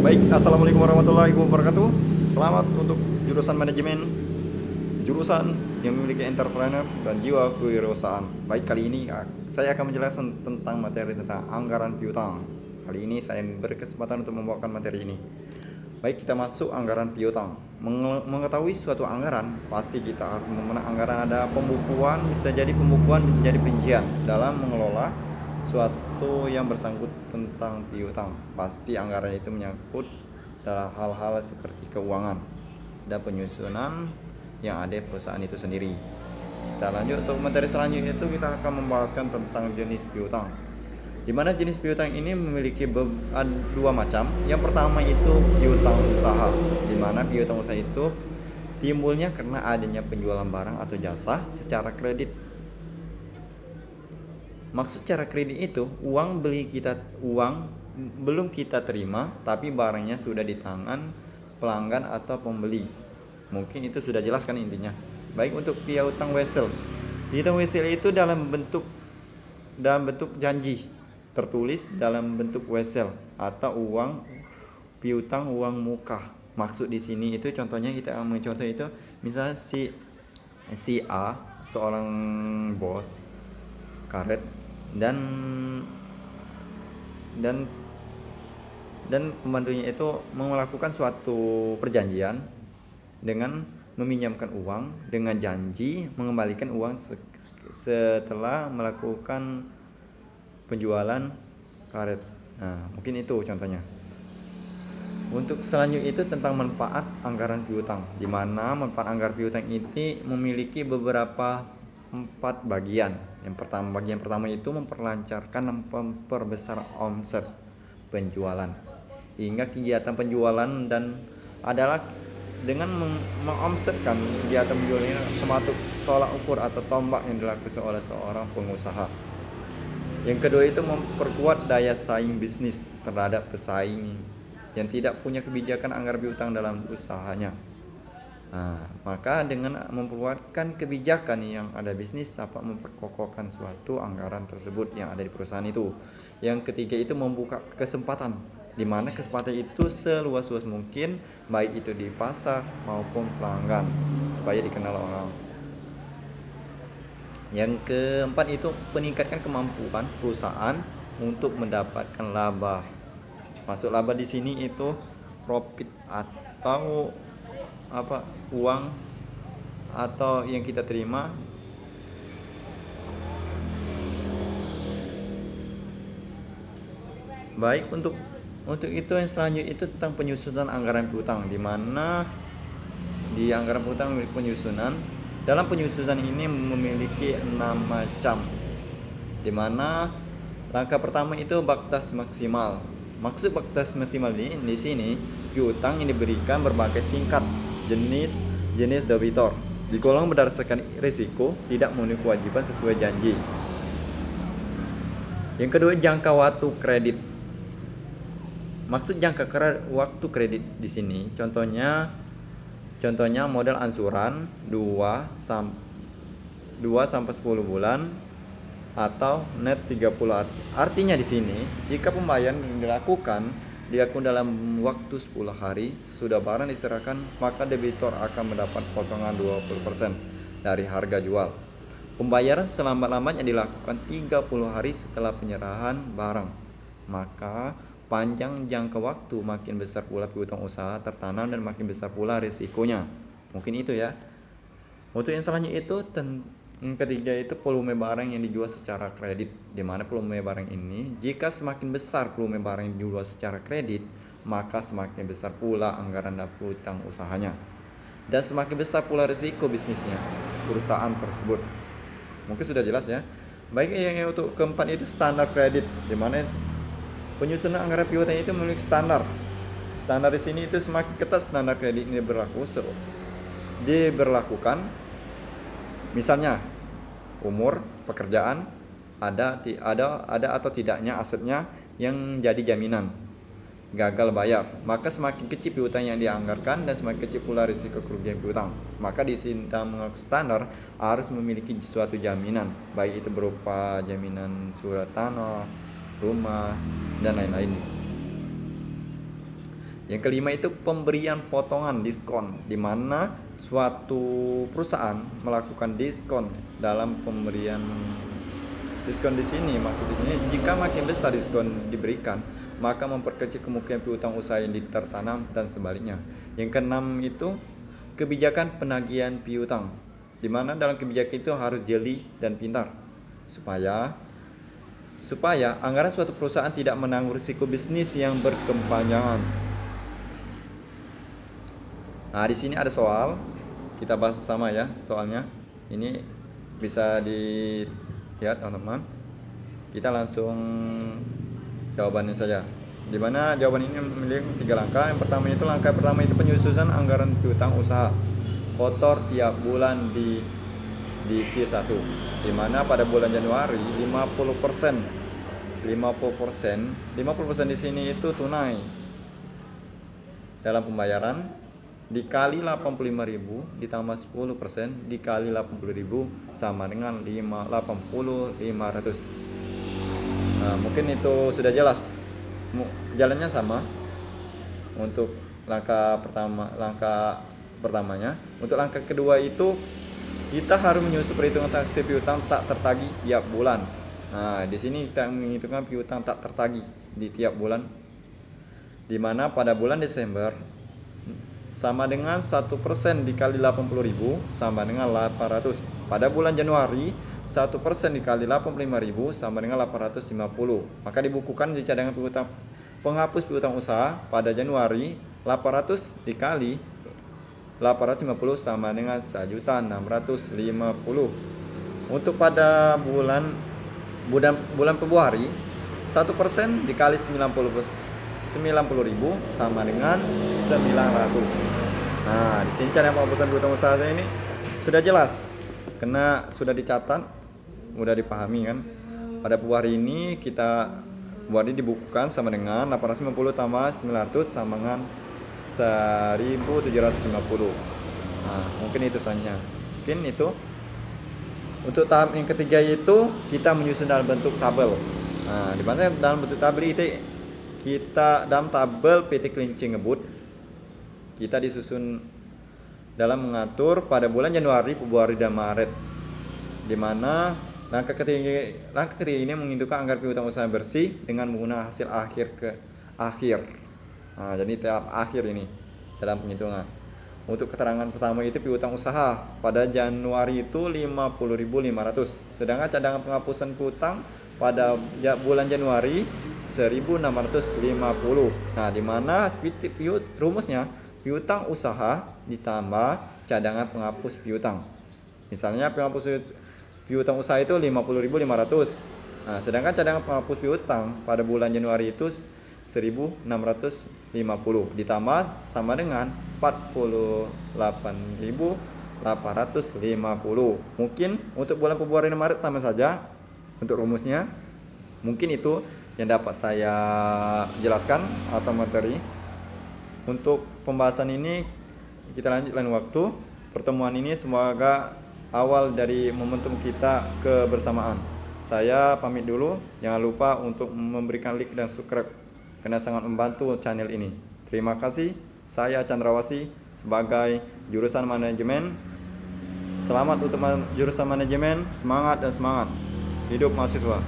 Baik, assalamualaikum warahmatullahi wabarakatuh. Selamat untuk jurusan manajemen, jurusan yang memiliki entrepreneur dan jiwa kewirausahaan. Baik, kali ini saya akan menjelaskan tentang materi tentang anggaran piutang. Kali ini saya berkesempatan untuk membawakan materi ini. Baik, kita masuk anggaran piutang. Mengetahui suatu anggaran, pasti kita harus mengenal anggaran. Ada pembukuan, bisa jadi pembukuan, bisa jadi perincian dalam mengelola suatu yang bersangkut tentang piutang. Pasti anggaran itu menyangkut dalam hal-hal seperti keuangan dan penyusunan yang ada perusahaan itu sendiri. Kita lanjut untuk materi selanjutnya, itu kita akan membahaskan tentang jenis piutang, di mana jenis piutang ini memiliki dua macam. Yang pertama itu piutang usaha, di mana piutang usaha itu timbulnya karena adanya penjualan barang atau jasa secara kredit. Maksud cara kredit itu uang belum kita terima, tapi barangnya sudah di tangan pelanggan atau pembeli. Mungkin itu sudah jelas kan intinya. Baik, untuk piutang wesel. Piutang wesel itu dalam bentuk janji tertulis dalam bentuk wesel atau piutang uang muka. Maksud di sini itu contohnya, kita mencontoh itu misalnya si A, seorang bos karet, dan dan dan pembantunya itu melakukan suatu perjanjian dengan meminjamkan uang dengan janji mengembalikan uang setelah melakukan penjualan karet. Nah, mungkin itu contohnya. Untuk selanjutnya itu tentang manfaat anggaran piutang, di mana manfaat anggaran piutang ini memiliki beberapa 4 bagian. Bagian pertama itu memperlancarkan dan memperbesar omset penjualan. Hingga kegiatan penjualan dan adalah dengan mengomsetkan kegiatan penjualan ini termasuk tolak ukur atau tombak yang dilakukan oleh seorang pengusaha. Yang kedua itu memperkuat daya saing bisnis terhadap pesaing yang tidak punya kebijakan anggaran piutang dalam usahanya. Nah, maka dengan memperkuatkan kebijakan yang ada bisnis dapat memperkokohkan suatu anggaran tersebut yang ada di perusahaan itu. Yang ketiga itu membuka kesempatan, di mana kesempatan itu seluas-luas mungkin, baik itu di pasar maupun pelanggan, supaya dikenal orang. Yang keempat itu meningkatkan kemampuan perusahaan untuk mendapatkan laba. Masuk laba di sini itu profit atau uang atau yang kita terima. Baik, untuk itu yang selanjutnya itu tentang penyusunan anggaran piutang, di mana di anggaran piutang memiliki penyusunan. Dalam penyusunan ini memiliki 6 macam, di mana langkah pertama itu batas maksimal. Maksud batas maksimal ini di sini piutang yang diberikan berbagai tingkat jenis debitor, digolong berdasarkan risiko, tidak memenuhi kewajiban sesuai janji. Yang kedua, jangka waktu kredit. Maksud jangka waktu kredit di sini contohnya model ansuran 2 sampai 10 bulan atau net 30. Artinya di sini jika pembayaran dilakukan dalam waktu 10 hari sudah barang diserahkan, maka debitur akan mendapat potongan 20% dari harga jual. Pembayaran selambat-lambatnya dilakukan 30 hari setelah penyerahan barang. Maka panjang jangka waktu makin besar pula piutang usaha tertanam dan makin besar pula risikonya. Mungkin itu ya. Untuk yang selanjutnya itu yang ketiga itu volume barang yang dijual secara kredit, di mana volume barang ini jika semakin besar volume barang yang dijual secara kredit, maka semakin besar pula anggaran dan piutang usahanya, dan semakin besar pula risiko bisnisnya perusahaan tersebut. Mungkin sudah jelas ya. Baik, yang untuk keempat itu standar kredit, di mana penyusunan anggaran piutang itu memiliki standar. Standar di sini itu semakin ketat standar kredit ini diberlakukan. Misalnya umur pekerjaan, ada atau tidaknya asetnya yang jadi jaminan gagal bayar, maka semakin kecil piutang yang dianggarkan dan semakin kecil pula risiko kerugian piutang. Maka di sini dalam standar harus memiliki suatu jaminan, baik itu berupa jaminan surat tanah, rumah, dan lain-lain. Yang kelima itu pemberian potongan diskon, di mana suatu perusahaan melakukan diskon dalam pemberian diskon di sini. Maksud di sini, jika makin besar diskon diberikan, maka memperkecil kemungkinan piutang usaha yang tertanam dan sebaliknya. Yang keenam itu kebijakan penagihan piutang, di mana dalam kebijakan itu harus jeli dan pintar supaya anggaran suatu perusahaan tidak menanggung risiko bisnis yang berkepanjangan. Nah, di sini ada soal, kita bahas bersama ya soalnya. Ini bisa dilihat teman-teman. Kita langsung jawabannya saja. Di mana jawaban ini memiliki 3 langkah. Yang pertama itu langkah pertama itu penyusunan anggaran piutang usaha kotor tiap bulan di Q1, di mana pada bulan Januari 50% di sini itu tunai dalam pembayaran, dikali 85.000 ditambah 10% dikali 80.000 sama dengan 80.500. Nah, mungkin itu sudah jelas. Jalannya sama untuk langkah pertamanya. Untuk langkah kedua itu kita harus menyusun perhitungan taksi piutang tak tertagih tiap bulan. Nah, di sini kita menghitungkan piutang tak tertagih di tiap bulan, di mana pada bulan Desember sama dengan 1% dikali 80.000 sama dengan 800. Pada bulan Januari 1% dikali 85.000 sama dengan 850. Maka dibukukan di cadangan piutang penghapus piutang usaha pada Januari 800 dikali 850 sama dengan 1.650. Untuk pada bulan Februari 1% dikali 90.000 sama dengan 900. Nah, di sini cara penghapusan piutang usaha saya ini sudah jelas, karena sudah dicatat, mudah dipahami kan. Pada Februari ini dibukukan sama dengan 850 tambah 900 sama dengan 1.750. Nah, mungkin itu saja. Mungkin itu. Untuk tahap yang ketiga itu kita menyusun dalam bentuk tabel. Nah, di mana dalam bentuk tabel itu kita dalam tabel PT Kelinci Ngebut kita disusun dalam mengatur pada bulan Januari, Februari dan Maret, di mana langkah ketiga ini menghitungkan anggaran piutang usaha bersih dengan menggunakan hasil akhir ke akhir. Nah, jadi tahap akhir ini dalam penghitungan. Untuk keterangan pertama itu piutang usaha pada Januari itu 50.500, sedangkan cadangan penghapusan piutang pada bulan Januari 1.650. Nah, di mana rumusnya piutang usaha ditambah cadangan penghapus piutang. Misalnya penghapus piutang usaha itu 50.500. Nah, sedangkan cadangan penghapus piutang pada bulan Januari itu 1.650 ditambah sama dengan 48.850. Mungkin untuk bulan Februari dan Maret sama saja untuk rumusnya. Mungkin itu yang dapat saya jelaskan atau materi. Untuk pembahasan ini kita lanjut lain waktu. Pertemuan ini semoga awal dari momentum kita kebersamaan. Saya pamit dulu. Jangan lupa untuk memberikan like dan subscribe, karena sangat membantu channel ini. Terima kasih. Saya Chandrawasi sebagai jurusan manajemen. Selamat untuk jurusan manajemen. Semangat dan semangat. Hidup mahasiswa.